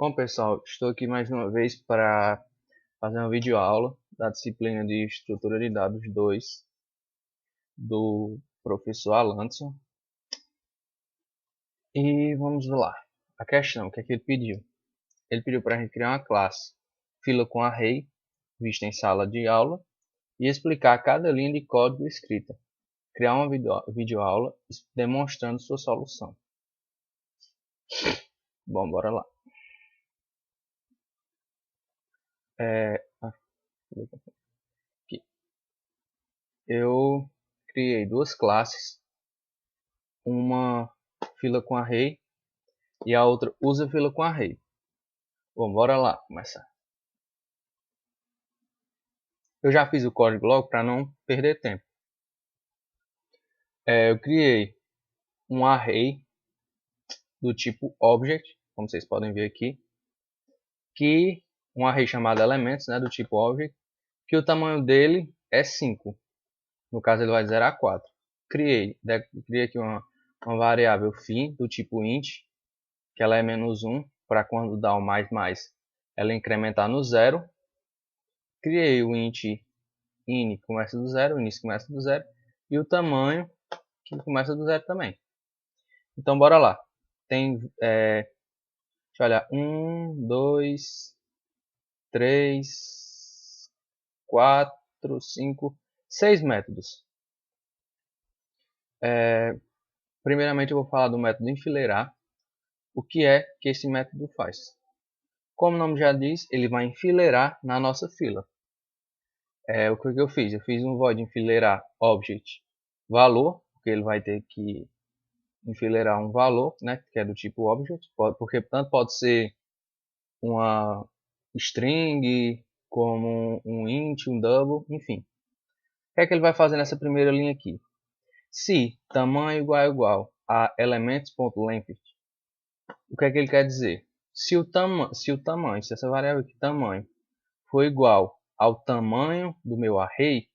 Bom, pessoal, estou aqui mais uma vez para fazer uma videoaula da disciplina de Estrutura de Dados 2 do professor Alanson. E vamos lá. A questão, o que é que ele pediu? Ele pediu para a gente criar uma classe fila com array, vista em sala de aula, e explicar cada linha de código escrita. Criar uma videoaula demonstrando sua solução. Bom, bora lá. Aqui. Eu criei duas classes, uma fila com array e a outra usa fila com array. Bom, bora lá começar. Eu já fiz o código logo para não perder tempo. Eu criei um array do tipo object, como vocês podem ver aqui, que um array chamado elementos, né, do tipo object, que o tamanho dele é 5. No caso ele vai de 0 a 4. Criei aqui uma variável fim do tipo int, que ela é -1, para quando dá o mais, ela incrementar no 0. Criei o int in começa do 0, o início começa do 0, e o tamanho que começa do 0 também. Então bora lá. Tem, deixa eu olhar, 1, 2, 3, 4, 5, 6 métodos. Primeiramente eu vou falar do método enfileirar. O que é que esse método faz? Como o nome já diz, ele vai enfileirar na nossa fila. O que eu fiz? Eu fiz um void enfileirar object valor, porque ele vai ter que enfileirar um valor, né, que é do tipo object, porque tanto pode ser uma string, como um int, um double, enfim. O que é que ele vai fazer nessa primeira linha aqui? Se tamanho igual a elements.length, o que é que ele quer dizer? Se essa variável aqui, tamanho, for igual ao tamanho do meu array,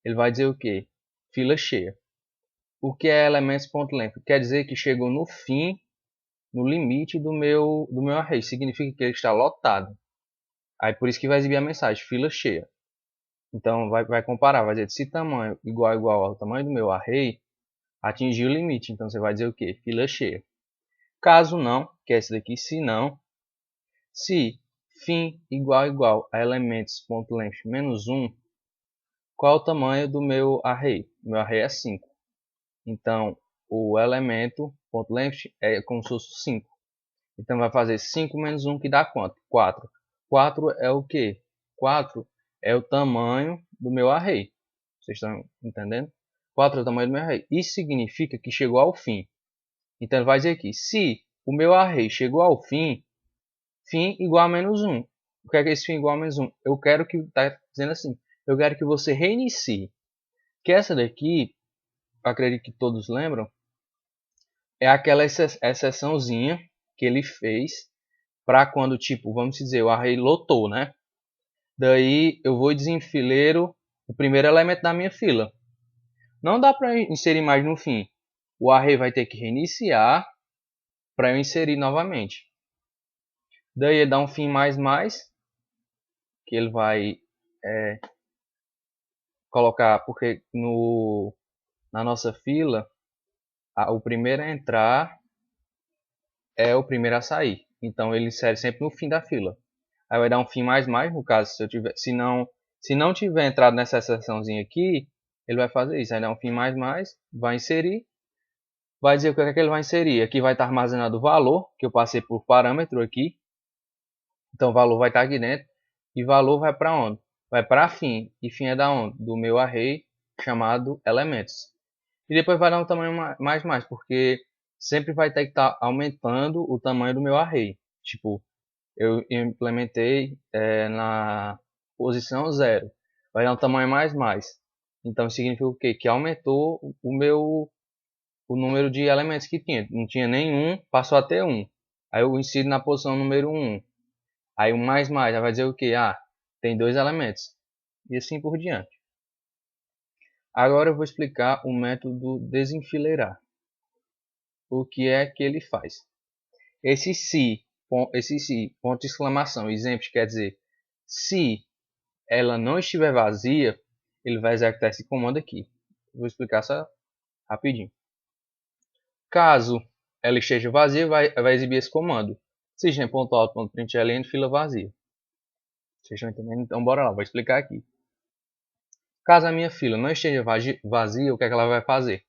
ele vai dizer o quê? Fila cheia. O que é elements.length? Quer dizer que chegou no fim, no limite do meu array. Significa que ele está lotado. Aí por isso que vai exibir a mensagem, fila cheia. Então vai comparar, vai dizer se tamanho igual ao tamanho do meu array, atingiu o limite. Então você vai dizer o que? Fila cheia. Caso não, que é esse daqui, se não, se fim igual a elementos.length -1, qual é o tamanho do meu array? Meu array é 5. Então o elemento.length é como se fosse 5. Então vai fazer 5 menos 1 que dá quanto? 4. 4 é o que? 4 é o tamanho do meu array. Vocês estão entendendo? 4 é o tamanho do meu array. Isso significa que chegou ao fim. Então ele vai dizer aqui, se o meu array chegou ao fim, fim igual a -1. O que é esse fim igual a -1? Eu quero que, está dizendo assim, eu quero que você reinicie. Que essa daqui, acredito que todos lembram, é aquela exceçãozinha que ele fez para quando, tipo, vamos dizer, o array lotou, né? Daí eu vou e desenfileiro o primeiro elemento da minha fila. Não dá para inserir mais no fim. O array vai ter que reiniciar para eu inserir novamente. Daí ele dá um fim mais, que ele vai colocar, porque na nossa fila, o primeiro a entrar é o primeiro a sair. Então ele insere sempre no fim da fila. Aí vai dar um fim mais, no caso, se não tiver entrado nessa seçãozinha aqui, ele vai fazer isso. Aí dá um fim mais, vai inserir, vai dizer o que é que ele vai inserir. Aqui vai estar armazenado o valor, que eu passei por parâmetro aqui. Então o valor vai estar aqui dentro. E valor vai para onde? Vai para fim. E fim é da onde? Do meu array chamado elementos. E depois vai dar um tamanho mais, porque sempre vai ter que estar aumentando o tamanho do meu array. Tipo, eu implementei na posição 0. Vai dar um tamanho mais. Então significa o quê? Que aumentou o número de elementos que tinha. Não tinha nenhum, passou a ter 1. Aí eu insiro na posição número 1. Aí o mais, aí vai dizer o quê? Ah, tem 2 elementos. E assim por diante. Agora eu vou explicar o método desenfileirar. O que é que ele faz? Esse se esse se, ponto de exclamação, exemplo, quer dizer, se ela não estiver vazia, ele vai executar esse comando aqui. Vou explicar só rapidinho. Caso ela esteja vazia, vai exibir esse comando. System.out.println fila vazia. Vocês estão entendendo? Então bora lá, vou explicar aqui. Caso a minha fila não esteja vazia, o que é que ela vai fazer?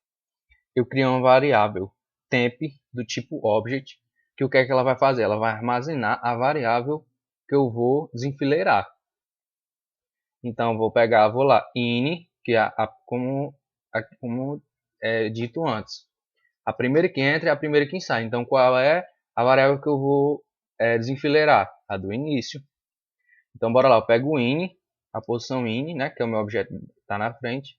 Eu crio uma variável temp do tipo object, que o que é que ela vai fazer? Ela vai armazenar a variável que eu vou desenfileirar. Então vou lá in, que é como é dito antes. A primeira que entra é a primeira que sai. Então qual é a variável que eu vou desenfileirar? A do início. Então bora lá, eu pego o in, a posição in, né, que é o meu objeto que está na frente,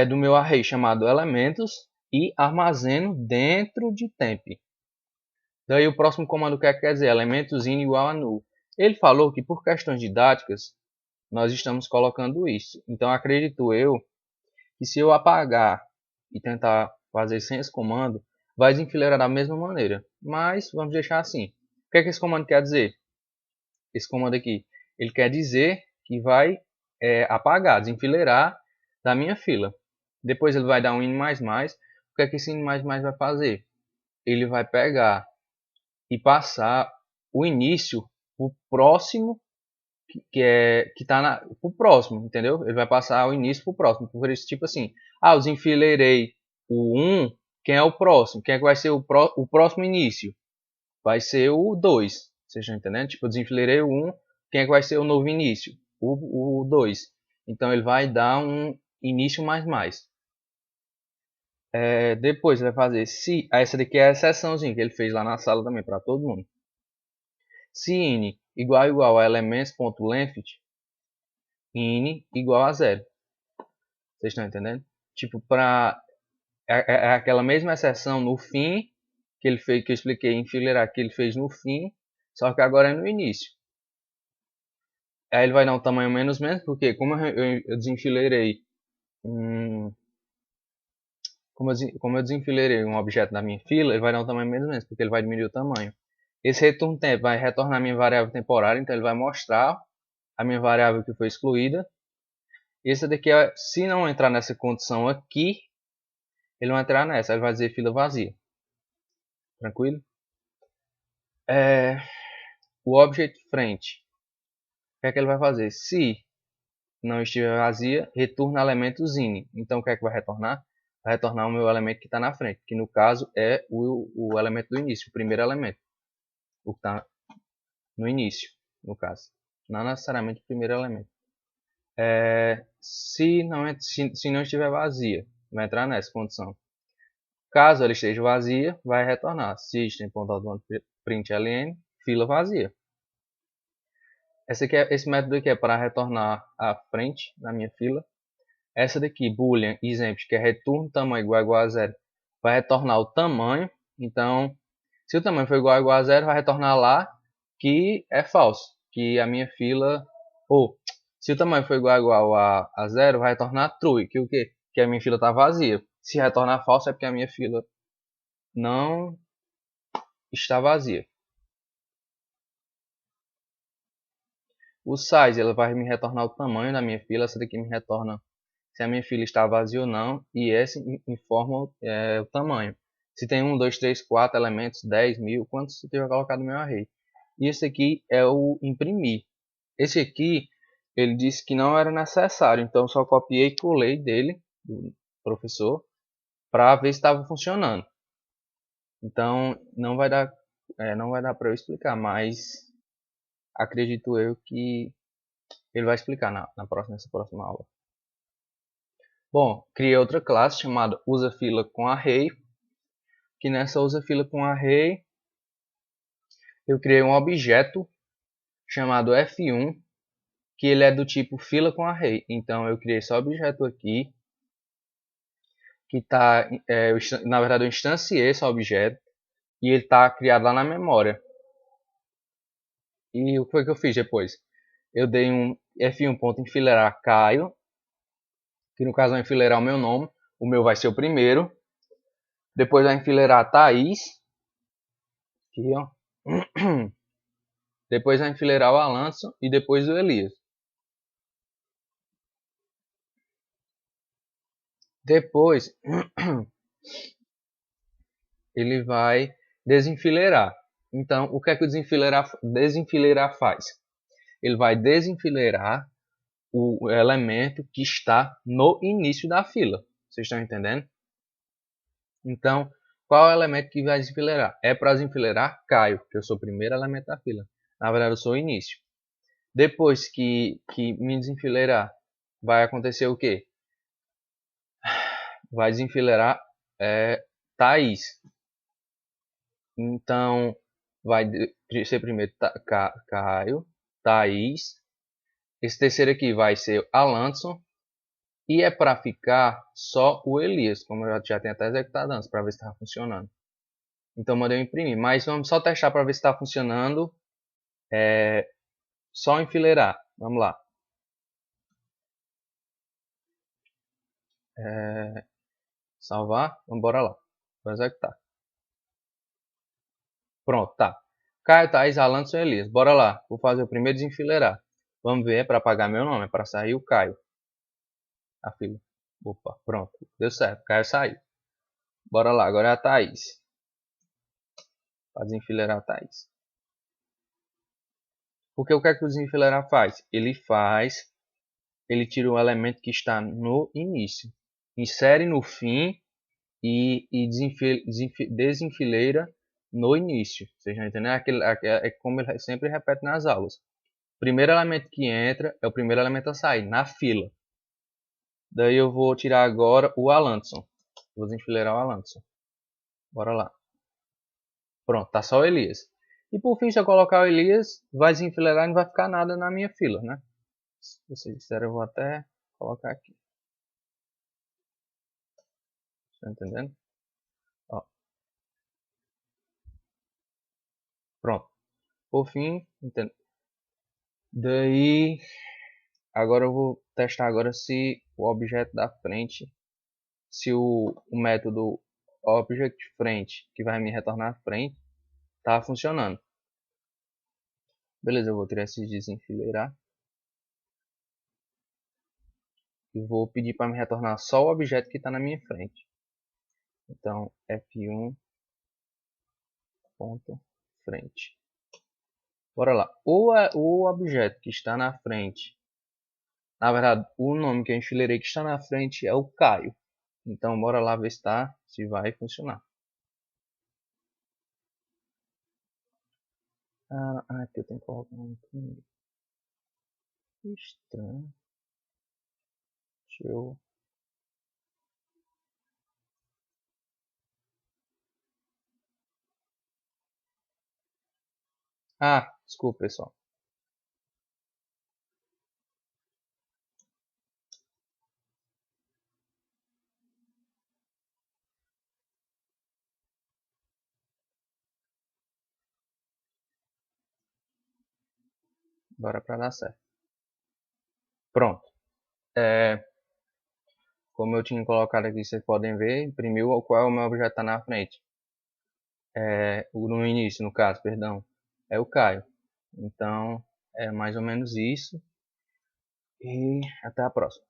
do meu array chamado elementos e armazeno dentro de temp. Daí o próximo comando que quer dizer elementos in igual a null. Ele falou que por questões didáticas nós estamos colocando isso. Então acredito eu que se eu apagar e tentar fazer sem esse comando, vai desenfileirar da mesma maneira. Mas vamos deixar assim. O que é que esse comando quer dizer? Esse comando aqui, ele quer dizer que vai apagar, desenfileirar da minha fila. Depois ele vai dar um in++. O que é que esse in++ vai fazer? Ele vai pegar e passar o início para o próximo que está o próximo, entendeu? Ele vai passar o início para o próximo. Por isso, tipo assim, eu desenfileirei o 1, quem é o próximo? Quem é que vai ser o próximo início? Vai ser o 2. Vocês estão entendendo? Tipo, eu desenfileirei o 1, quem é que vai ser o novo início? O 2. Então ele vai dar um início mais. Depois ele vai fazer se. Essa daqui é a exceçãozinha que ele fez lá na sala também para todo mundo. Se in igual a elements.length, in igual a 0. Vocês estão entendendo? Tipo, é aquela mesma exceção no fim que ele fez, que eu expliquei em enfileirar, que ele fez no fim, só que agora é no início. Aí ele vai dar um tamanho menos, porque como eu desenfileirei como eu desenfileirei um objeto da minha fila, ele vai dar um tamanho menos, porque ele vai diminuir o tamanho. Esse return temp vai retornar a minha variável temporária, então ele vai mostrar a minha variável que foi excluída. Esse daqui, se não entrar nessa condição aqui, ele vai entrar nessa, ele vai dizer fila vazia. Tranquilo? O object frente, o que é que ele vai fazer? Se não estiver vazia, retorna elementos in. Então o que é que vai retornar? Vai retornar o meu elemento que está na frente, que no caso é o elemento do início, o primeiro elemento. O que está no início, no caso. Não necessariamente o primeiro elemento. Se não estiver vazia, vai entrar nessa condição. Caso ela esteja vazia, vai retornar system.out.println fila vazia. Esse método aqui é para retornar a frente na minha fila. Essa daqui, boolean exempt, que é return tamanho igual a 0, vai retornar o tamanho. Então, se o tamanho for igual a 0, vai retornar lá que é falso, que a minha fila, se o tamanho for igual a 0, vai retornar true, que o quê? Que a minha fila está vazia. Se retornar falso é porque a minha fila não está vazia. O size, ela vai me retornar o tamanho da minha fila. Essa daqui me retorna se a minha fila está vazia ou não. E essa informa o tamanho. Se tem 1, 2, 3, 4 elementos, 10, 1000, quantos eu tiver colocado no meu array. E esse aqui é o imprimir. Esse aqui, ele disse que não era necessário. Então eu só copiei e colei dele, do professor, para ver se estava funcionando. Então não vai dar para eu explicar, mas acredito eu que ele vai explicar nessa próxima aula. Bom, criei outra classe chamada usaFila com array, que nessa usaFila com array eu criei um objeto chamado f1, que ele é do tipo fila com array. Então eu criei esse objeto aqui, que está, na verdade eu instanciei esse objeto, e ele está criado lá na memória. E o que foi que eu fiz depois? Eu dei um f1.enfileirar Caio, que no caso vai enfileirar o meu nome, o meu vai ser o primeiro. Depois vai enfileirar Thaís, aqui, ó, Depois vai enfileirar o Alanson e depois o Elias. Depois ele vai desenfileirar. Então, o que é que o desenfileirar faz? Ele vai desenfileirar o elemento que está no início da fila. Vocês estão entendendo? Então, qual é o elemento que vai desenfileirar? É para desenfileirar Caio, que eu sou o primeiro elemento da fila. Na verdade, eu sou o início. Depois que me desenfileirar, vai acontecer o quê? Vai desenfileirar Thaís. Então, vai ser primeiro Caio, Thaís. Esse terceiro aqui vai ser Alanson. E é para ficar só o Elias, como eu já tenho até executado antes, para ver se está funcionando. Então, mandei eu imprimir. Mas vamos só testar para ver se está funcionando. Só enfileirar. Vamos lá. Salvar. Vamos embora lá. Vou executar. Pronto, tá. Caio, Thaís, Alanson e Elias. Bora lá. Vou fazer o primeiro desenfileirar. Vamos ver, é para apagar meu nome, é para sair o Caio. A fila. Opa, pronto. Deu certo. Caio saiu. Bora lá, agora é a Thaís. Para desenfileirar a Thaís. Porque o que é que o desenfileirar faz? Ele tira o elemento que está no início, insere no fim e desenfileira no início. Vocês estão entendendo? É como ele sempre repete nas aulas. O primeiro elemento que entra é o primeiro elemento a sair, na fila. Daí eu vou tirar agora o Alanson. Vou desenfileirar o Alanson. Bora lá. Pronto, tá só o Elias. E por fim, se eu colocar o Elias, vai desenfileirar e não vai ficar nada na minha fila, né? Se vocês disserem, eu vou até colocar aqui. Tá entendendo? Ó. Pronto. Por fim, entendo. Daí, agora eu vou testar agora se o objeto da frente, se o método object frente, que vai me retornar à frente, tá funcionando. Beleza, eu vou tirar esse desenfileirar. E vou pedir para me retornar só o objeto que está na minha frente. Então, F1 ponto frente. Bora lá. O objeto que está na frente, na verdade, o nome que eu enfileirei que está na frente é o Caio. Então, bora lá ver se vai funcionar. Aqui eu tenho que colocar um aqui. Estranho. Deixa eu... Desculpa, pessoal. Bora para dar certo. Pronto. Como eu tinha colocado aqui, vocês podem ver, imprimiu qual o meu objeto está na frente. No início, no caso, perdão, é o Caio. Então, é mais ou menos isso. E até a próxima.